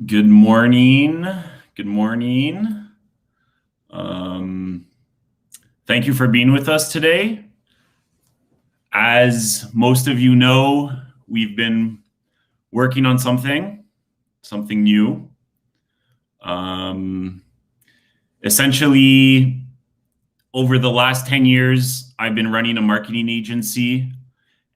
Good morning. Good morning. Um, Thank you for being with us today. As most of you know, we've been working on something new. Essentially, over the last 10 years, I've been running a marketing agency.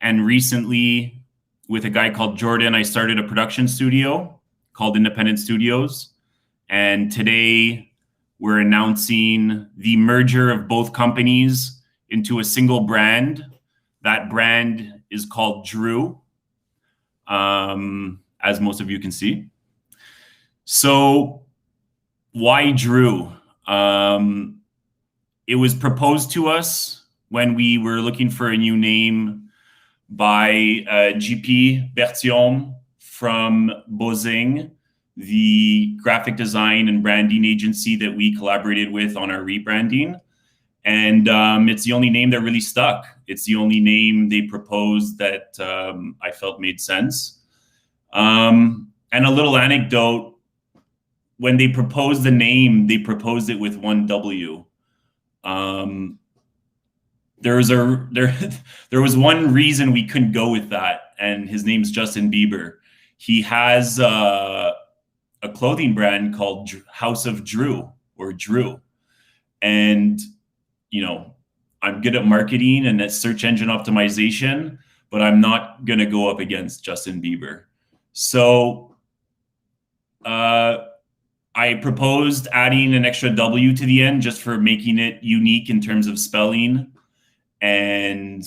And recently, with a guy called Jordan, I started a production studio called Independent Studios. And today, we're announcing the merger of both companies into a single brand. That brand is called Dreww, as most of you can see. So, why Dreww? It was proposed to us when we were looking for a new name by GP Berthiaume from Bozing, the graphic design and branding agency that we collaborated with on our rebranding. And it's the only name that really stuck. It's the only name they proposed that I felt made sense. And a little anecdote, when they proposed the name, they proposed it with one W. There was one reason we couldn't go with that, and his name's Justin Bieber. He has a clothing brand called House of Dreww, or Dreww. And, you know, I'm good at marketing and at search engine optimization, but I'm not going to go up against Justin Bieber. So I proposed adding an extra W to the end just for making it unique in terms of spelling. And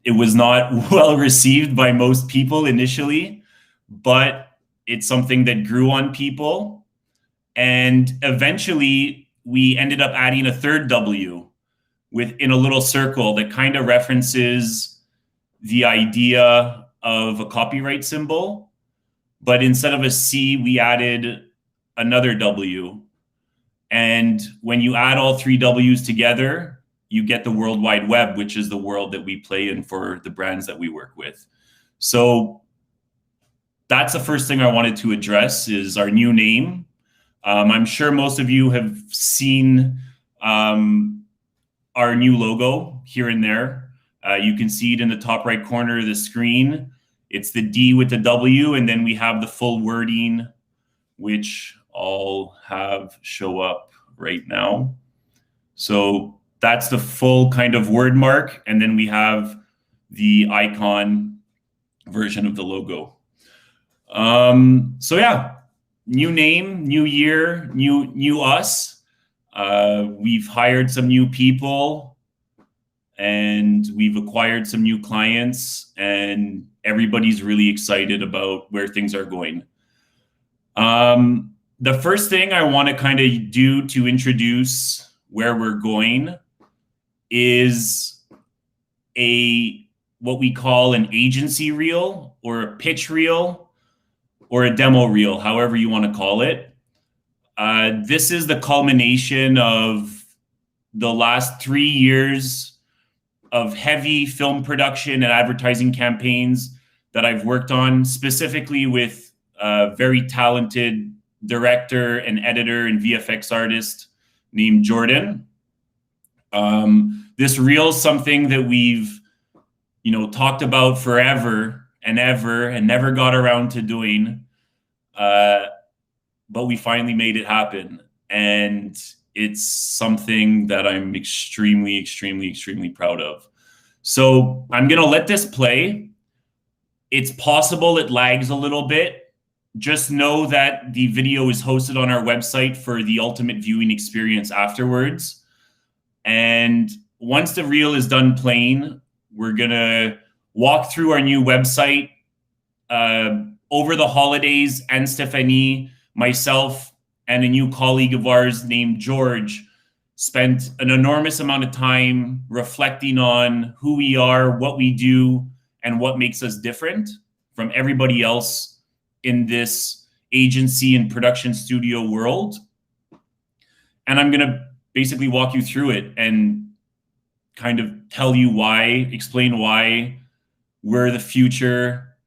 it was not well received by most people initially, but it's something that grew on people. And eventually we ended up adding a third W within a little circle that kind of references the idea of a copyright symbol. But instead of a C, we added another W. And when you add all three W's together, you get the World Wide Web, which is the world that we play in for the brands that we work with. So that's the first thing I wanted to address is our new name. I'm sure most of you have seen our new logo here and there. You can see it in the top right corner of the screen. It's the D with the W, and then we have the full wording, which I'll have show up right now. So that's the full kind of word mark, and then we have the icon version of the logo. So yeah, new name, new year, new us. We've hired some new people, and we've acquired some new clients, and everybody's really excited about where things are going. The first thing I want to kind of do to introduce where we're going is what we call an agency reel, or a pitch reel, or a demo reel, however you want to call it. This is the culmination of the last 3 years of heavy film production and advertising campaigns that I've worked on, specifically with a very talented director and editor and VFX artist named Jordan. This reel is something that we've, talked about forever and ever and never got around to doing. But we finally made it happen. And it's something that I'm extremely, extremely, extremely proud of. So I'm going to let this play. It's possible it lags a little bit. Just know that the video is hosted on our website for the ultimate viewing experience afterwards. And once the reel is done playing, we're going to walk through our new website. Over the holidays, and Stephanie, myself, and a new colleague of ours named George spent an enormous amount of time reflecting on who we are, what we do, and what makes us different from everybody else in this agency and production studio world. And I'm going to basically walk you through it and kind of tell you why, explain why we're the future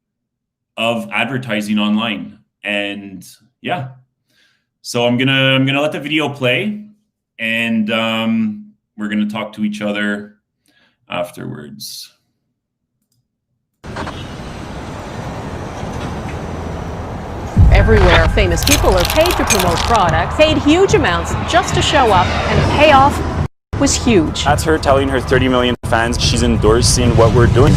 of advertising online. And yeah, so I'm gonna let the video play, and we're gonna talk to each other afterwards. Everywhere, famous people are paid to promote products, paid huge amounts just to show up, and the payoff was huge. That's her telling her 30 million fans she's endorsing what we're doing.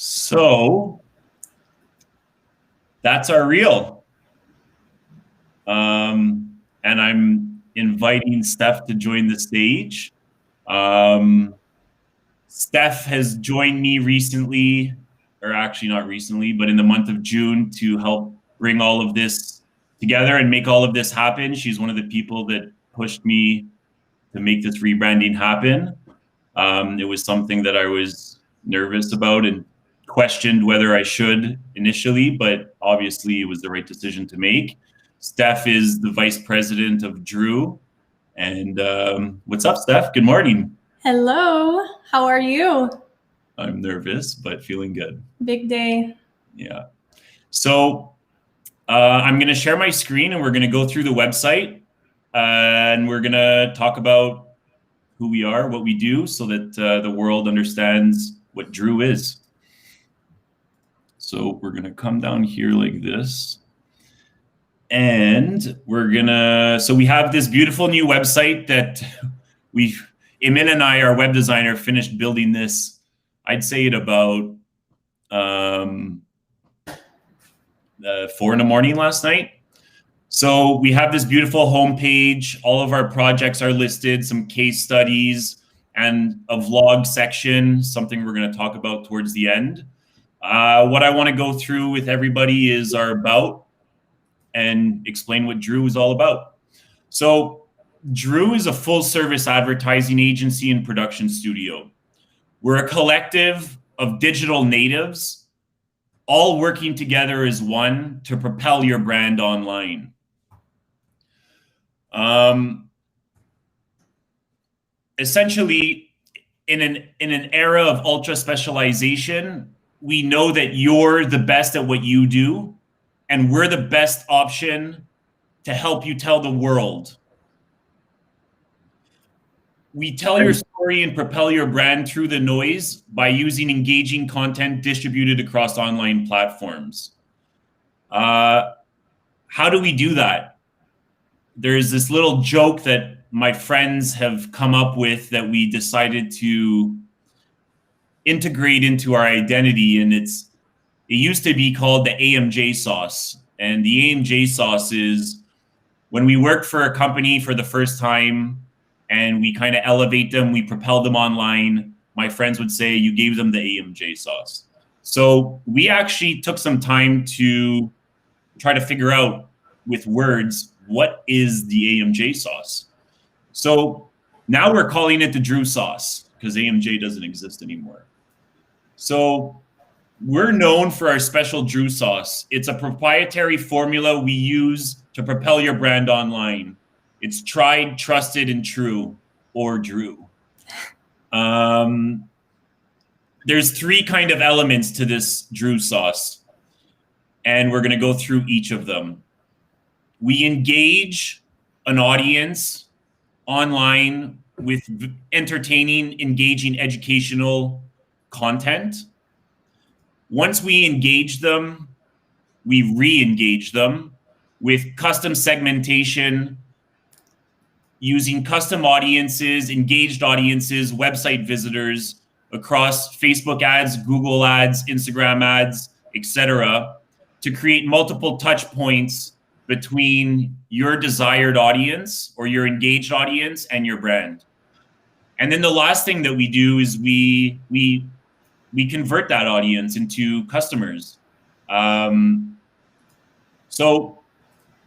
So that's our reel. And I'm inviting Steph to join the stage. Steph has joined me recently, or actually not recently, but in the month of June, to help bring all of this together and make all of this happen. She's one of the people that pushed me to make this rebranding happen. It was something that I was nervous about and questioned whether I should initially, but obviously it was the right decision to make. Steph is the vice president of Dreww. And what's up, Steph? Good morning. Hello. How are you? I'm nervous, but feeling good. Big day. Yeah. So I'm going to share my screen, and we're going to go through the website, and we're going to talk about who we are, what we do, so that the world understands what Dreww is. So we're going to come down here like this. And we're going to, so we have this beautiful new website that Emin and I, our web designer, finished building this, I'd say at about 4 in the morning last night. So we have this beautiful homepage. All of our projects are listed, some case studies, and a vlog section, something we're going to talk about towards the end. What I want to go through with everybody is our about and explain what Dreww is all about. So Dreww is a full-service advertising agency and production studio. We're a collective of digital natives, all working together as one to propel your brand online. Essentially, in an era of ultra specialization, we know that you're the best at what you do, and we're the best option to help you tell the world. We tell your story and propel your brand through the noise by using engaging content distributed across online platforms. How do we do that? There's this little joke that my friends have come up with that we decided to integrate into our identity, and it used to be called the AMJ sauce. And the AMJ sauce is when we work for a company for the first time and we kind of elevate them, we propel them online. My friends would say, you gave them the AMJ sauce. So we actually took some time to try to figure out with words, what is the AMJ sauce? So now we're calling it the Dreww sauce because AMJ doesn't exist anymore. So we're known for our special Dreww sauce. It's a proprietary formula we use to propel your brand online. It's tried, trusted, and true, or Dreww. There's three kind of elements to this Dreww sauce. and we're going to go through each of them. We engage an audience online with entertaining, engaging, educational content. Once we engage them, we re-engage them with custom segmentation, using custom audiences, engaged audiences, website visitors across Facebook ads, Google ads, Instagram ads, etc., to create multiple touch points between your desired audience or your engaged audience and your brand. And then the last thing that we do is we convert that audience into customers. So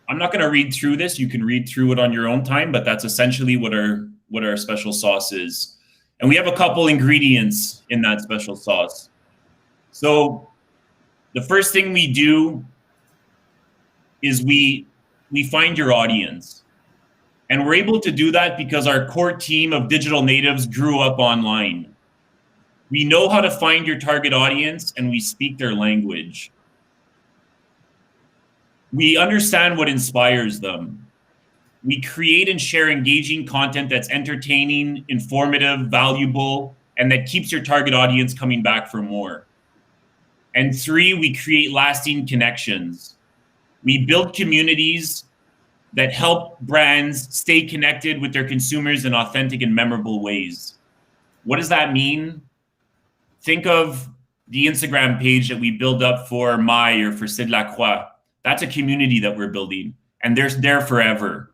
I'm not going to read through this. You can read through it on your own time, but that's essentially what our special sauce is. And we have a couple ingredients in that special sauce. So the first thing we do is we find your audience. And we're able to do that because our core team of digital natives grew up online. We know how to find your target audience and we speak their language. We understand what inspires them. We create and share engaging content that's entertaining, informative, valuable, and that keeps your target audience coming back for more. And 3, we create lasting connections. We build communities that help brands stay connected with their consumers in authentic and memorable ways. What does that mean? Think of the Instagram page that we build up for Mai or for Sid Lacroix. That's a community that we're building, and they're there forever.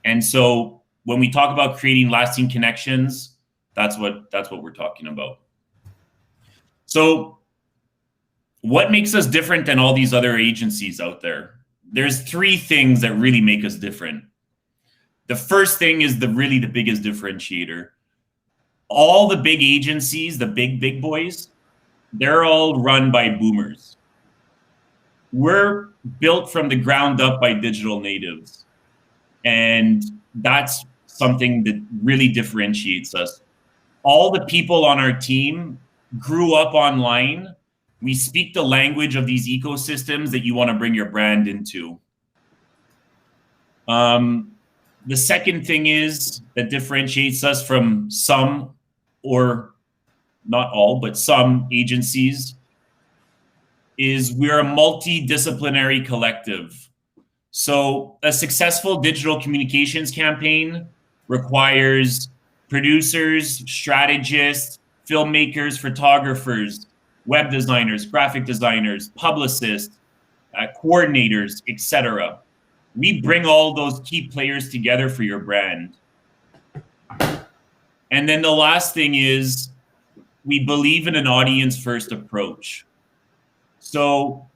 And so when we talk about creating lasting connections, that's what we're talking about. So what makes us different than all these other agencies out there? There's 3 things that really make us different. The first thing is the biggest differentiator. All the big agencies, the big boys, they're all run by boomers. We're built from the ground up by digital natives. And that's something that really differentiates us. All the people on our team grew up online. We speak the language of these ecosystems that you want to bring your brand into. The second thing is that differentiates us from some, or not all, but some agencies, is we're a multidisciplinary collective. So a successful digital communications campaign requires producers, strategists, filmmakers, photographers, web designers, graphic designers, publicists, coordinators, etc. We bring all those key players together for your brand. And then the last thing is we believe in an audience-first approach. So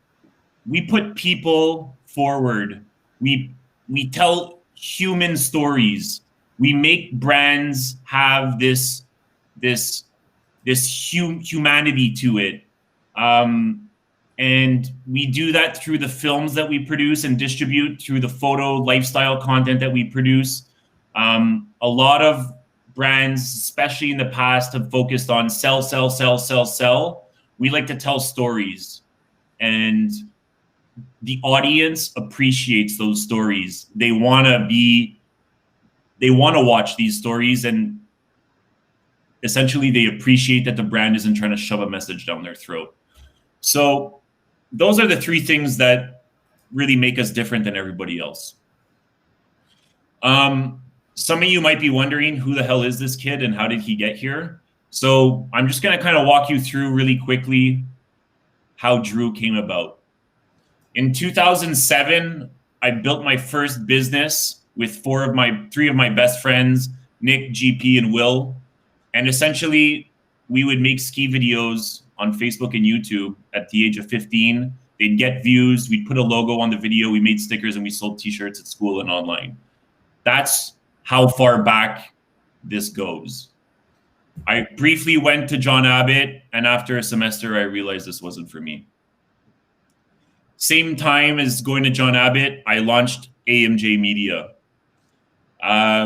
we put people forward. We tell human stories. We make brands have this humanity to it. And we do that through the films that we produce and distribute, through the photo lifestyle content that we produce. A lot of brands, especially in the past, have focused on sell. We like to tell stories. And the audience appreciates those stories. They want to watch these stories, and essentially they appreciate that the brand isn't trying to shove a message down their throat. So those are the 3 things that really make us different than everybody else. Some of you might be wondering, who the hell is this kid and how did he get here? So I'm just going to kind of walk you through really quickly how Dreww came about. In 2007, I built my first business with 3 of my best friends, Nick, GP, and Will. And essentially, we would make ski videos on Facebook and YouTube at the age of 15. They'd get views. We'd put a logo on the video. We made stickers and we sold t-shirts at school and online. That's how far back this goes. I briefly went to John Abbott, and after a semester, I realized this wasn't for me. Same time as going to John Abbott, I launched AMJ Media.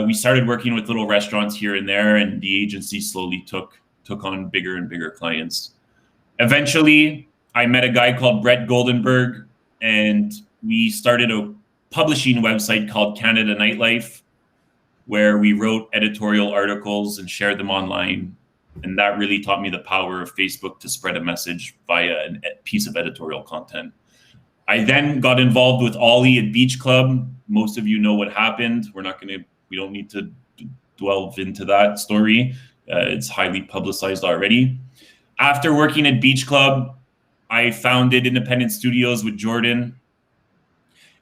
We started working with little restaurants here and there, and the agency slowly took on bigger and bigger clients. Eventually, I met a guy called Brett Goldenberg, and we started a publishing website called Canada Nightlife, where we wrote editorial articles and shared them online. And that really taught me the power of Facebook to spread a message via a piece of editorial content. I then got involved with Ollie at Beach Club. Most of you know what happened. We don't need to delve into that story. It's highly publicized already. After working at Beach Club, I founded independent studios with Jordan.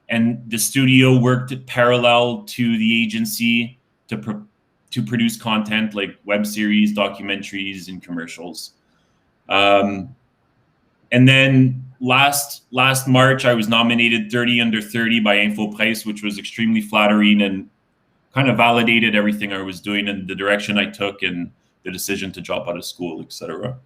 And the studio worked parallel to the agency to produce content like web series, documentaries, and commercials. And then last March, I was nominated 30 under 30 by InfoPresse, which was extremely flattering and kind of validated everything I was doing and the direction I took and the decision to drop out of school, etc.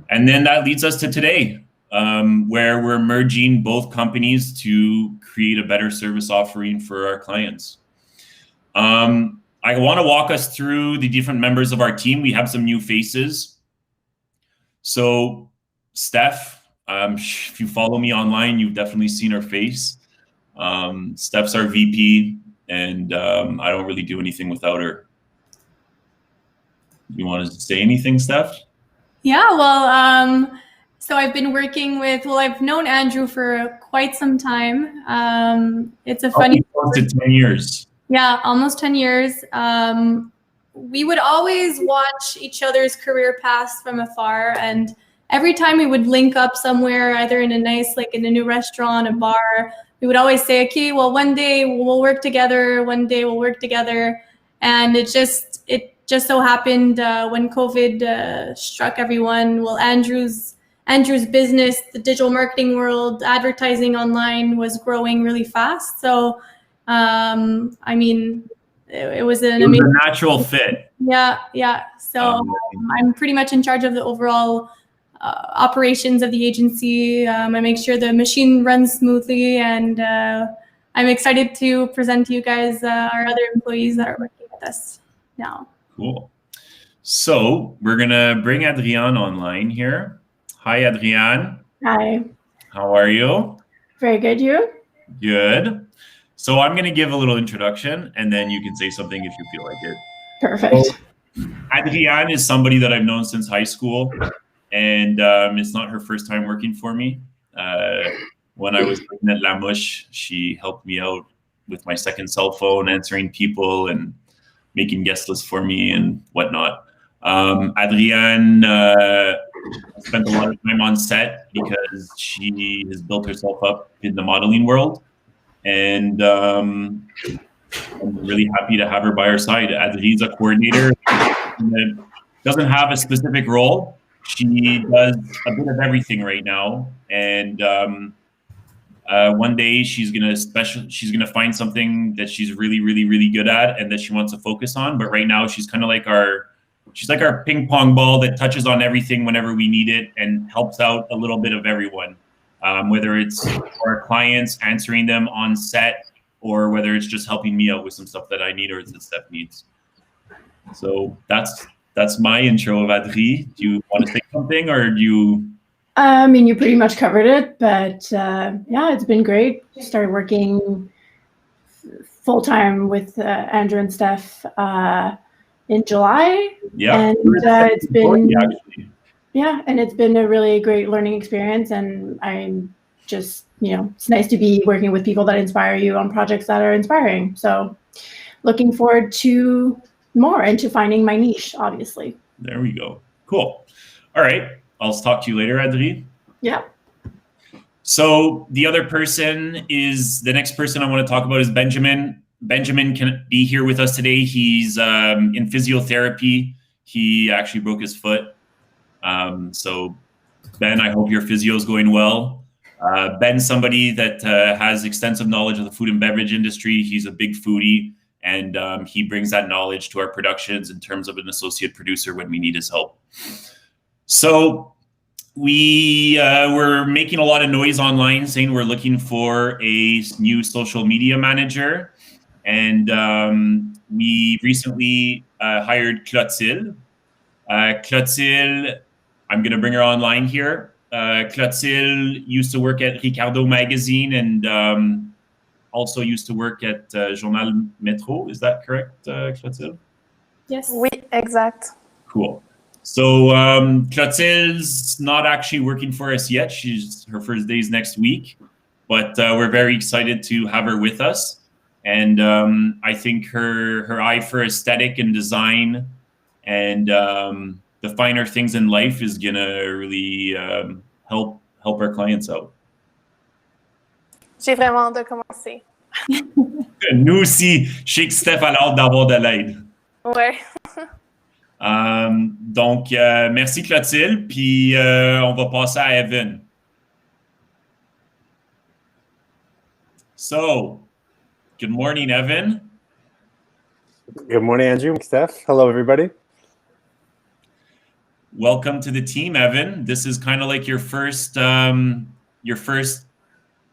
And then that leads us to today, where we're merging both companies to create a better service offering for our clients. I want to walk us through the different members of our team. We have some new faces. So Steph, if you follow me online, you've definitely seen her face. Steph's our VP, and I don't really do anything without her. You want to say anything, Steph? Yeah, well, so I've been working with, I've known Andrew for quite some time. It's a funny... Close to 10 years. Yeah, almost 10 years. We would always watch each other's career paths from afar. And every time we would link up somewhere, either in a nice, like in a new restaurant, a bar, we would always say, okay, well, one day we'll work together. One day we'll work together. And it just so happened when COVID struck everyone. Well, Andrew's business, the digital marketing world, advertising online was growing really fast. So, I mean, it was an amazing, a natural fit. Yeah. So I'm pretty much in charge of the overall operations of the agency. I make sure the machine runs smoothly, and I'm excited to present to you guys our other employees that are working with us now. Cool. So we're gonna bring Adrienne online here. Hi, Adrienne. Hi. How are you? Very good. You? Good. So I'm gonna give a little introduction, and then you can say something if you feel like it. Perfect. So, Adrienne is somebody that I've known since high school, and it's not her first time working for me. When I was working at La Mouche, she helped me out with my second cell phone, answering people and making guest lists for me and whatnot. Adrienne spent a lot of time on set because she has built herself up in the modeling world. And I'm really happy to have her by our side. Adriene's a coordinator that doesn't have a specific role. She does a bit of everything right now. And one day she's gonna find something that she's really, really, really good at and that she wants to focus on. But right now she's kind of like our ping pong ball that touches on everything whenever we need it and helps out a little bit of everyone. Whether it's for our clients, answering them on set, or whether it's just helping me out with some stuff that I need or that Steph needs. So that's my intro of Adrie. Do you want to say something, or do you? I mean, you pretty much covered it, but yeah, it's been great. Started working full-time with Andrew and Steph in July. Yeah. And it's been... Yeah, and it's been a really great learning experience, and I'm just, it's nice to be working with people that inspire you on projects that are inspiring. So looking forward to more and to finding my niche, obviously. There we go. Cool. All right. I'll talk to you later, Adrie. Yeah. So the next person I want to talk about is Benjamin. Benjamin can be here with us today. He's in physiotherapy. He actually broke his foot. So Ben, I hope your physio is going well. Ben's somebody that has extensive knowledge of the food and beverage industry. He's a big foodie, and he brings that knowledge to our productions in terms of an associate producer when we need his help. So we were making a lot of noise online saying we're looking for a new social media manager. And we recently hired Clotilde. Clotilde, I'm going to bring her online here. Clotilde used to work at Ricardo Magazine and also used to work at Journal Métro. Is that correct, Clotilde? Yes. Oui, exact. Cool. So Clotilde's not actually working for us yet. Her first day is next week, but we're very excited to have her with us. And I think her eye for aesthetic and design and the finer things in life is gonna really help our clients out. J'ai vraiment hâte de commencer. Nous aussi, je sais que Steph a hâte d'avoir de l'aide. Ouais. Donc, merci Clotilde, puis on va passer à Evan. So, good morning, Evan. Good morning, Andrew. Steph. Hello, everybody. Welcome to the team, Evan. This is kind of like your first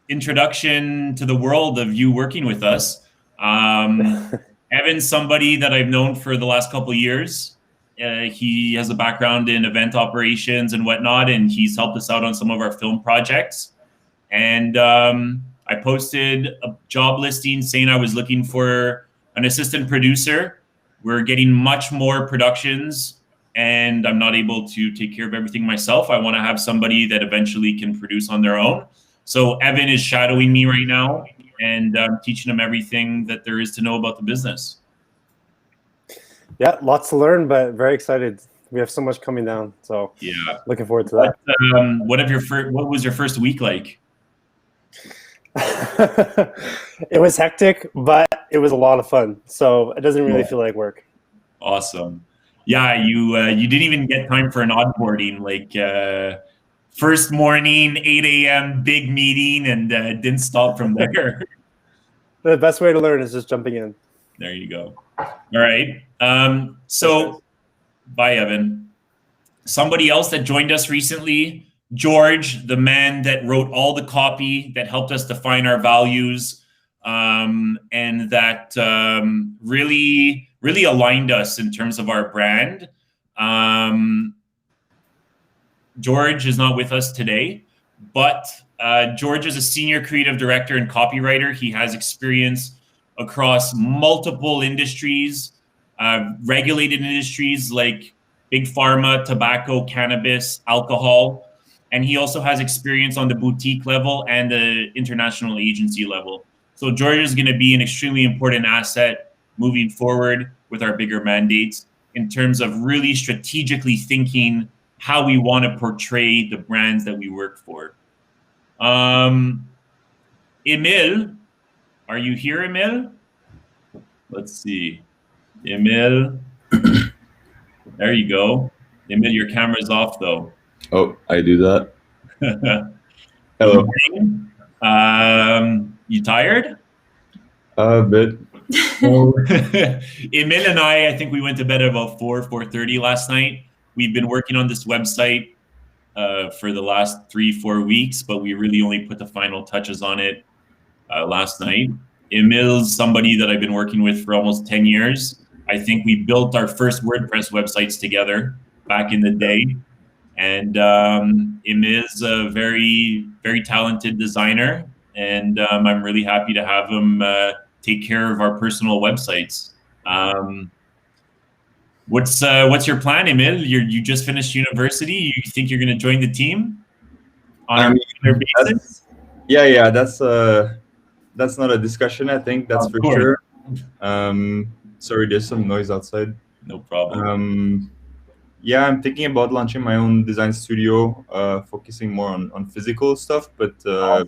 introduction to the world of you working with us. Evan's somebody that I've known for the last couple of years. He has a background in event operations and whatnot, and he's helped us out on some of our film projects. And I posted a job listing saying I was looking for an assistant producer. We're getting much more productions, and I'm not able to take care of everything myself. I want to have somebody that eventually can produce on their own. So Evan is shadowing me right now, and I'm teaching him everything that there is to know about the business. Yeah, lots to learn, but very excited. We have so much coming down, so yeah, looking forward to that. What was your first week like? It was hectic, but it was a lot of fun. So it doesn't really feel like work. Awesome. Yeah, you didn't even get time for an onboarding. Like first morning, 8 a.m., big meeting, and didn't stop from there. The best way to learn is just jumping in. There you go. All right. So, bye, Evan. Somebody else that joined us recently, George, the man that wrote all the copy that helped us define our values, and that really aligned us in terms of our brand. George is not with us today, but George is a senior creative director and copywriter. He has experience across multiple industries, regulated industries like big pharma, tobacco, cannabis, alcohol. And he also has experience on the boutique level and the international agency level. So George is going to be an extremely important asset moving forward with our bigger mandates in terms of really strategically thinking how we want to portray the brands that we work for. Emil, are you here, Emil? Let's see. Emil. There you go. Emil, your camera's off, though. Oh, I do that. Hello. You tired? A bit. Emil and I think we went to bed at about 4:30 last night. We've been working on this website for the last 3-4 weeks, but we really only put the final touches on it last night. Emil's somebody that I've been working with for almost 10 years. I think we built our first WordPress websites together back in the day. And Emil's a very, very talented designer. And I'm really happy to have him take care of our personal websites. What's your plan, Emil? You just finished university. You think you're going to join the team on a regular basis? Yeah. That's not a discussion. I think that's for sure. Sorry, there's some noise outside. No problem. Yeah, I'm thinking about launching my own design studio, focusing more on physical stuff. But I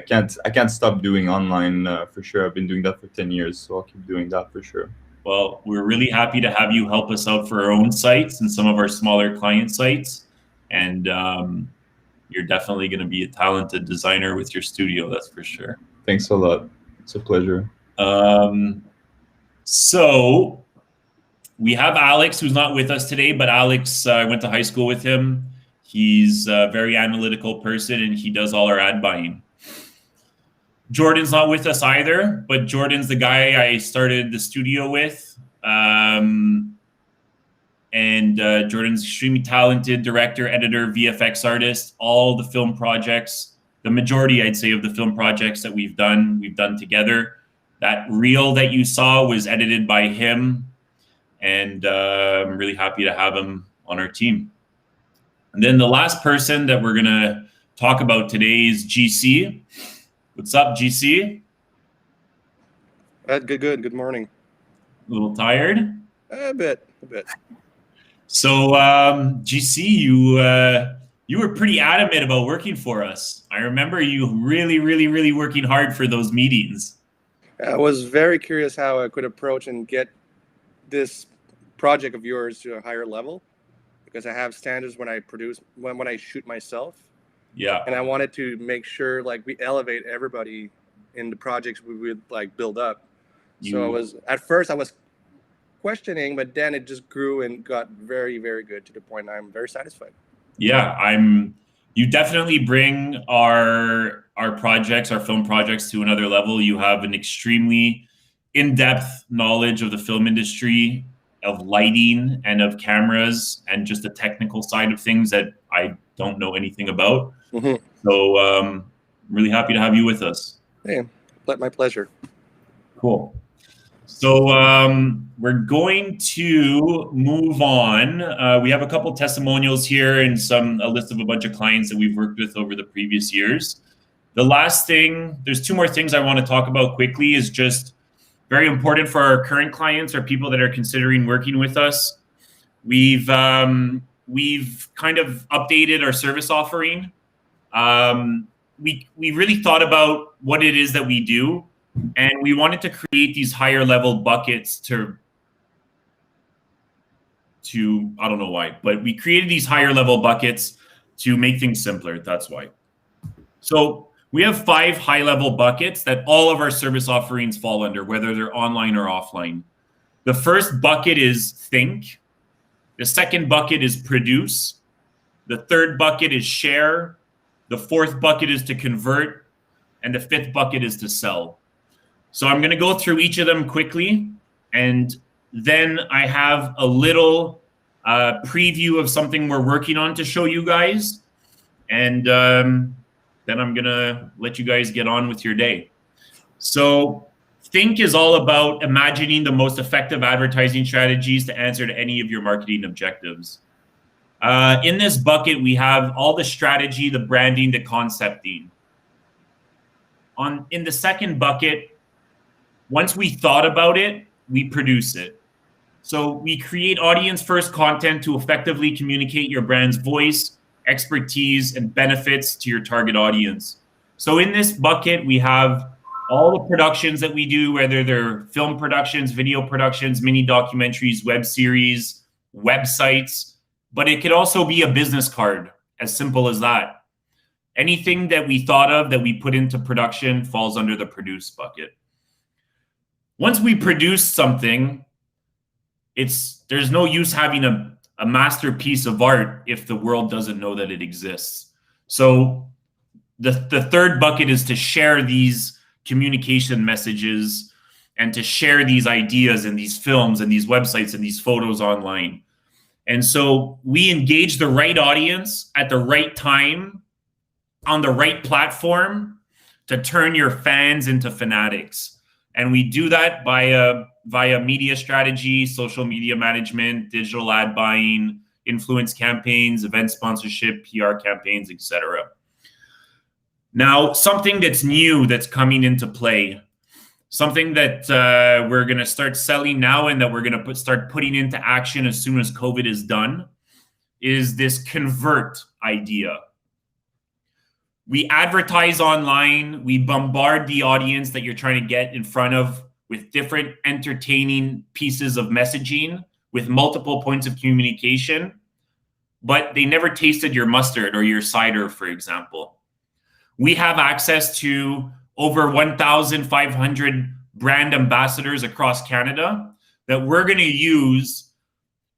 can't stop doing online for sure. I've been doing that for 10 years, so I'll keep doing that for sure. Well, we're really happy to have you help us out for our own sites and some of our smaller client sites. And you're definitely going to be a talented designer with your studio, that's for sure. Thanks a lot. It's a pleasure. So we have Alex, who's not with us today, but Alex, I went to high school with him. He's a very analytical person, and he does all our ad buying. Jordan's not with us either, but Jordan's the guy I started the studio with. And Jordan's extremely talented director, editor, VFX artist. All the film projects, the majority, I'd say, of the film projects that we've done together. That reel that you saw was edited by him. And I'm really happy to have him on our team. And then the last person that we're going to talk about today is GC. What's up, GC? Good. Good morning. A little tired? A bit. So, GC, you were pretty adamant about working for us. I remember you really working hard for those meetings. I was very curious how I could approach and get this project of yours to a higher level, because I have standards when I produce, when I shoot myself. Yeah. And I wanted to make sure like we elevate everybody in the projects we would like build up. So at first I was questioning, but then it just grew and got very good to the point I'm very satisfied. Yeah, you definitely bring our projects, our film projects, to another level. You have an extremely in-depth knowledge of the film industry, of lighting and of cameras, and just the technical side of things that I don't know anything about. Mm-hmm. So I'm really happy to have you with us. Hey, my pleasure. Cool. So we're going to move on. We have a couple testimonials here and a list of a bunch of clients that we've worked with over the previous years. The last thing, there's two more things I want to talk about quickly, is just very important for our current clients or people that are considering working with us. We've kind of updated our service offering. We really thought about what it is that we do, and we wanted to create these higher level buckets to I don't know why, but we created these higher level buckets to make things simpler. That's why. So we have 5 high level buckets that all of our service offerings fall under, whether they're online or offline. The first bucket is think. The second bucket is produce. The third bucket is share. The fourth bucket is to convert. And the fifth bucket is to sell. So I'm going to go through each of them quickly. And then I have a little preview of something we're working on to show you guys. And then I'm going to let you guys get on with your day. So think is all about imagining the most effective advertising strategies to answer to any of your marketing objectives. In this bucket, we have all the strategy, the branding, the concepting. In the second bucket, once we thought about it, we produce it. So we create audience-first content to effectively communicate your brand's voice, expertise, and benefits to your target audience. So in this bucket, we have all the productions that we do, whether they're film productions, video productions, mini documentaries, web series, websites, but it could also be a business card, as simple as that. Anything that we thought of that we put into production falls under the produce bucket. Once we produce something, there's no use having a masterpiece of art if the world doesn't know that it exists. So the third bucket is to share these communication messages and to share these ideas and these films and these websites and these photos online. And so we engage the right audience at the right time on the right platform to turn your fans into fanatics. And we do that via media strategy, social media management, digital ad buying, influence campaigns, event sponsorship, PR campaigns, etc. Now, something that's new that's coming into play, something that we're going to start selling now and that we're going to start putting into action as soon as COVID is done, is this convert idea. We advertise online, we bombard the audience that you're trying to get in front of with different entertaining pieces of messaging with multiple points of communication, but they never tasted your mustard or your cider, for example. We have access to over 1,500 brand ambassadors across Canada that we're going to use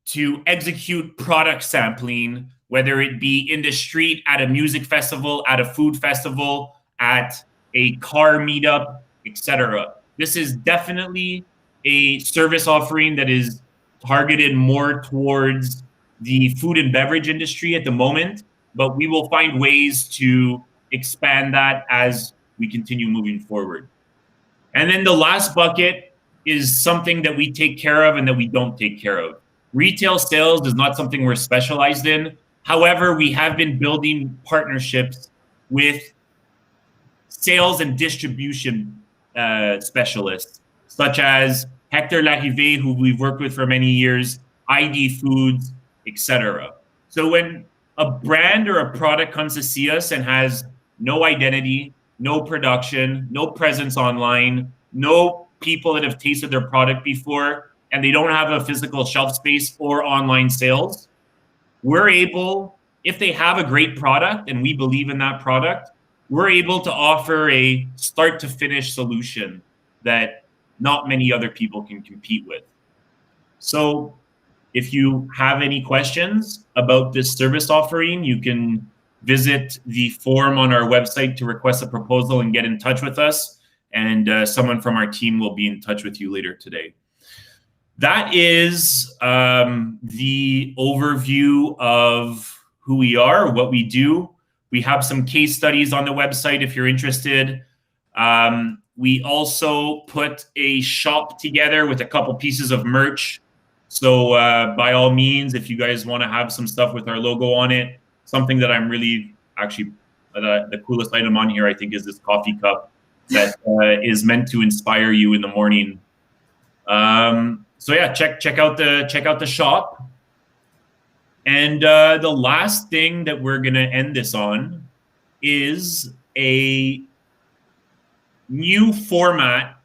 to execute product sampling, whether it be in the street, at a music festival, at a food festival, at a car meetup, etc. This is definitely a service offering that is targeted more towards the food and beverage industry at the moment, but we will find ways to expand that as we continue moving forward. And then the last bucket is something that we take care of and that we don't take care of. Retail sales is not something we're specialized in. However, we have been building partnerships with sales and distribution specialists, such as Hector Larrivé, who we've worked with for many years, ID Foods, etc. So when a brand or a product comes to see us and has no identity, no production, no presence online, no people that have tasted their product before, and they don't have a physical shelf space or online sales, we're able, if they have a great product and we believe in that product, we're able to offer a start to finish solution that not many other people can compete with. So if you have any questions about this service offering, you can visit the form on our website to request a proposal and get in touch with us. And someone from our team will be in touch with you later today. That is the overview of who we are, what we do. We have some case studies on the website if you're interested. We also put a shop together with a couple pieces of merch. So by all means, if you guys want to have some stuff with our logo on it, something that I'm really actually the coolest item on here, I think, is this coffee cup that is meant to inspire you in the morning. So yeah, check out the shop. And the last thing that we're gonna end this on is a new format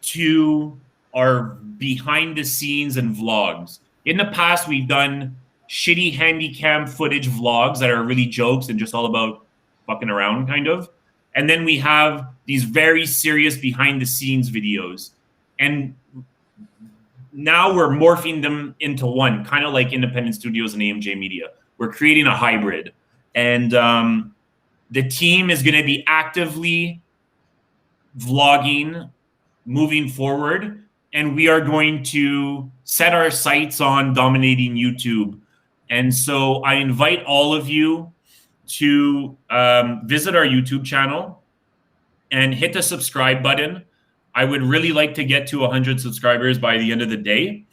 to our behind the scenes and vlogs. In the past, we've done shitty handy cam footage vlogs that are really jokes and just all about fucking around kind of. And then we have these very serious behind the scenes videos. And now we're morphing them into one, kind of like independent studios and AMJ Media. We're creating a hybrid. And the team is gonna be actively vlogging moving forward. And we are going to set our sights on dominating YouTube. And so I invite all of you to visit our YouTube channel and hit the subscribe button. I would really like to get to 100 subscribers by the end of the day.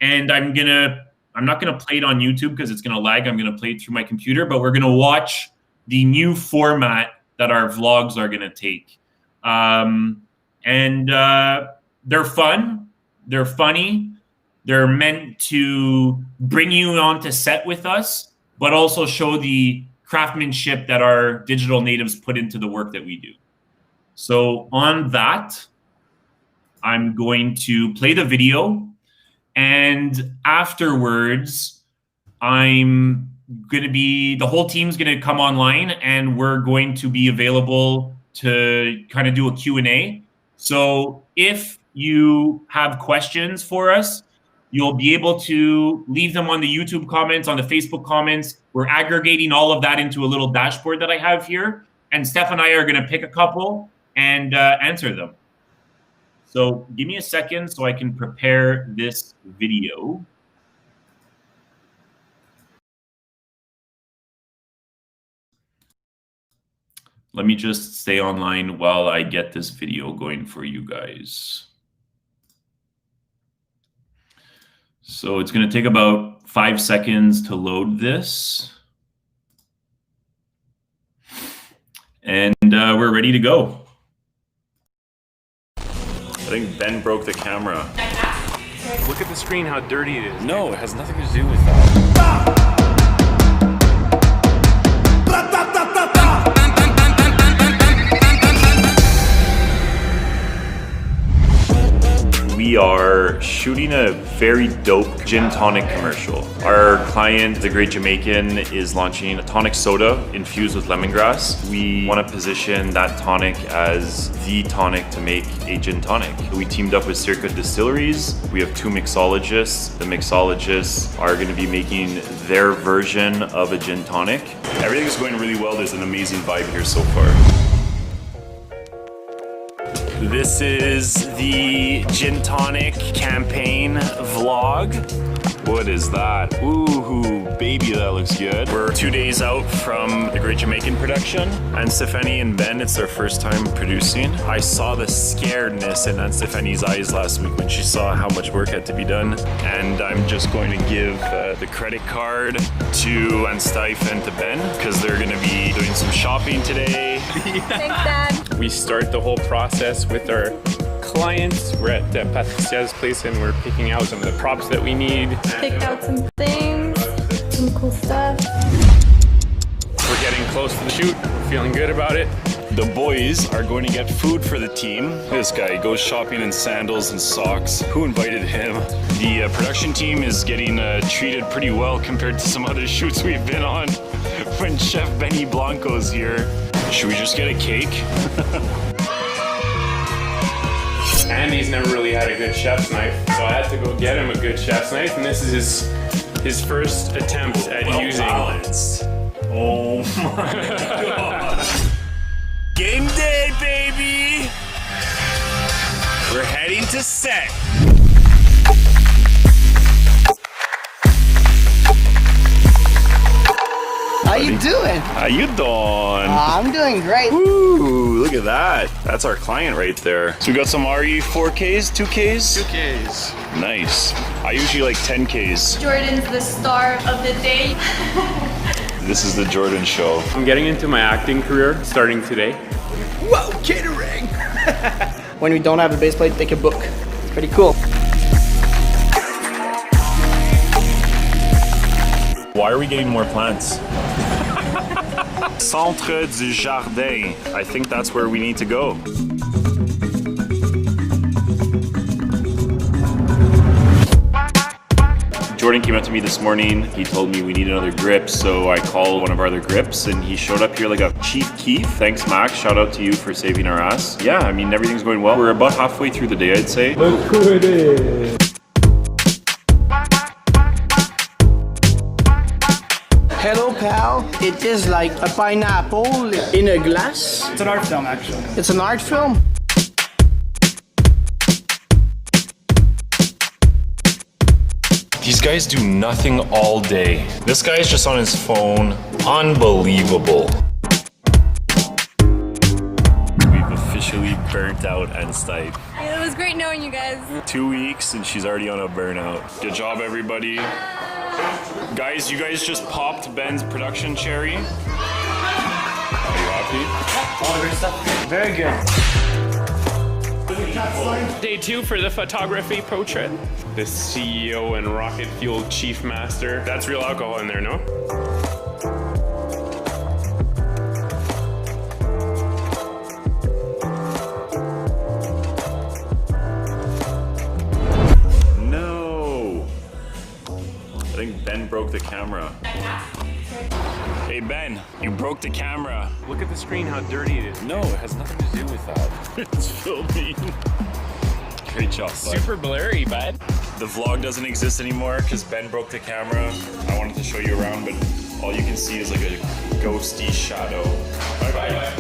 And I'm not gonna play it on YouTube because it's gonna lag. I'm gonna play it through my computer, but we're gonna watch the new format that our vlogs are gonna take. They're fun, they're funny, they're meant to bring you onto set with us, but also show the craftsmanship that our digital natives put into the work that we do. So on that, I'm going to play the video, and afterwards, the whole team's gonna come online and we're going to be available to kind of do a Q&A. So if you have questions for us, you'll be able to leave them on the YouTube comments, on the Facebook comments. We're aggregating all of that into a little dashboard that I have here. And Steph and I are gonna pick a couple and answer them. So give me a second so I can prepare this video. Let me just stay online while I get this video going for you guys. So it's going to take about 5 seconds to load this. And we're ready to go. I think Ben broke the camera. Look at the screen, how dirty it is. No, it has nothing to do with that. We are shooting a very dope gin tonic commercial. Our client, the Great Jamaican, is launching a tonic soda infused with lemongrass. We want to position that tonic as the tonic to make a gin tonic. We teamed up with Circuit Distilleries. We have 2 mixologists. The mixologists are going to be making their version of a gin tonic. Everything is going really well. There's an amazing vibe here so far. This is the gin tonic campaign vlog. What is that? Ooh, baby, that looks good. We're 2 days out from the Great Jamaican production. And Stephanie and Ben, it's their first time producing. I saw the scaredness in Aunt Stephanie's eyes last week when she saw how much work had to be done. And I'm just going to give the credit card to Aunt Steph and to Ben, because they're gonna be doing some shopping today. Thanks, Dad. We start the whole process with our clients. We're at Patricia's place and we're picking out some of the props that we need. Picked out some things, some cool stuff. We're getting close to the shoot. We're feeling good about it. The boys are going to get food for the team. This guy goes shopping in sandals and socks. Who invited him? The production team is getting treated pretty well compared to some other shoots we've been on when Chef Benny Blanco's here. Should we just get a cake? Andy's never really had a good chef's knife, so I had to go get him a good chef's knife, and this is his first attempt at using. Balanced. Oh my god. Game day, baby! We're heading to set. How you doing? How you doing? I'm doing great. Ooh, look at that. That's our client right there. So we got some RE 4Ks, 2Ks? 2Ks. Nice. I usually like 10Ks. Jordan's the star of the day. This is the Jordan show. I'm getting into my acting career starting today. Whoa, catering! When we don't have a base plate, take a book. It's pretty cool. Why are we getting more plants? Centre du Jardin. I think that's where we need to go. Jordan came up to me this morning. He told me we need another grip, so I called one of our other grips, and he showed up here like a Chief Keef. Thanks, Max. Shout out to you for saving our ass. Yeah, I mean, everything's going well. We're about halfway through the day, I'd say. Look who it is. Hello, pal. It is like a pineapple in a glass. It's an art film, actually. It's an art film. These guys do nothing all day. This guy is just on his phone. Unbelievable. We've officially burnt out and Stipe. It was great knowing you guys. 2 weeks and she's already on a burnout. Good job, everybody. Guys, you guys just popped Ben's production cherry. Are you happy? All the good stuff. Very good. Day 2 for the photography portrait. The CEO and rocket fuel chief master. That's real alcohol in there, no? No. I think Ben broke the camera. Hey Ben, you broke the camera. Look at the screen, how dirty it is. No, it has nothing to do with that. It's filming. Great job, bud. Super blurry, bud. The vlog doesn't exist anymore because Ben broke the camera. I wanted to show you around, but all you can see is like a ghosty shadow. Bye-bye.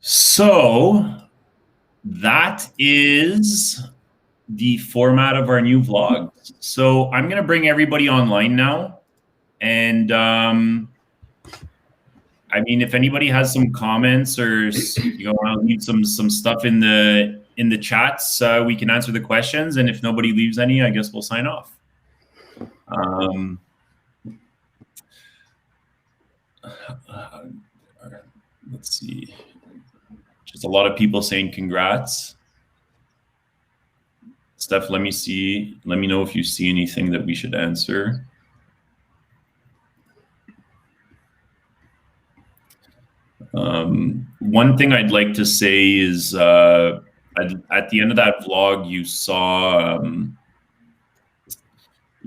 So that is the format of our new vlog. So I'm going to bring everybody online now. And I mean, if anybody has some comments or want to leave some stuff in the chats, we can answer the questions. And if nobody leaves any, I guess we'll sign off. Let's see. Just a lot of people saying congrats. Steph, let me see. Let me know if you see anything that we should answer. One thing I'd like to say is at the end of that vlog, you saw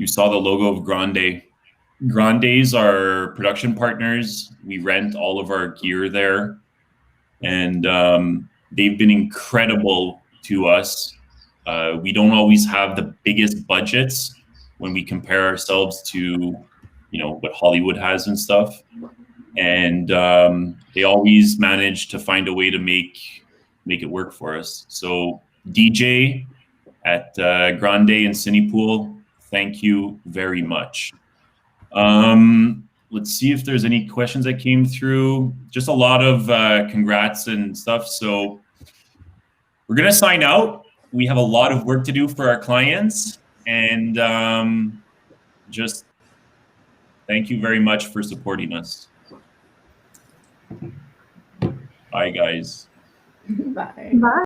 the logo of Grande. Grande's our production partners. We rent all of our gear there. And they've been incredible to us. We don't always have the biggest budgets when we compare ourselves to, what Hollywood has and stuff. And they always manage to find a way to make it work for us. So DJ at Grande and Cinepool, thank you very much. Let's see if there's any questions that came through. Just a lot of congrats and stuff. So we're going to sign out. We have a lot of work to do for our clients. And just thank you very much for supporting us. Bye, guys. Bye. Bye.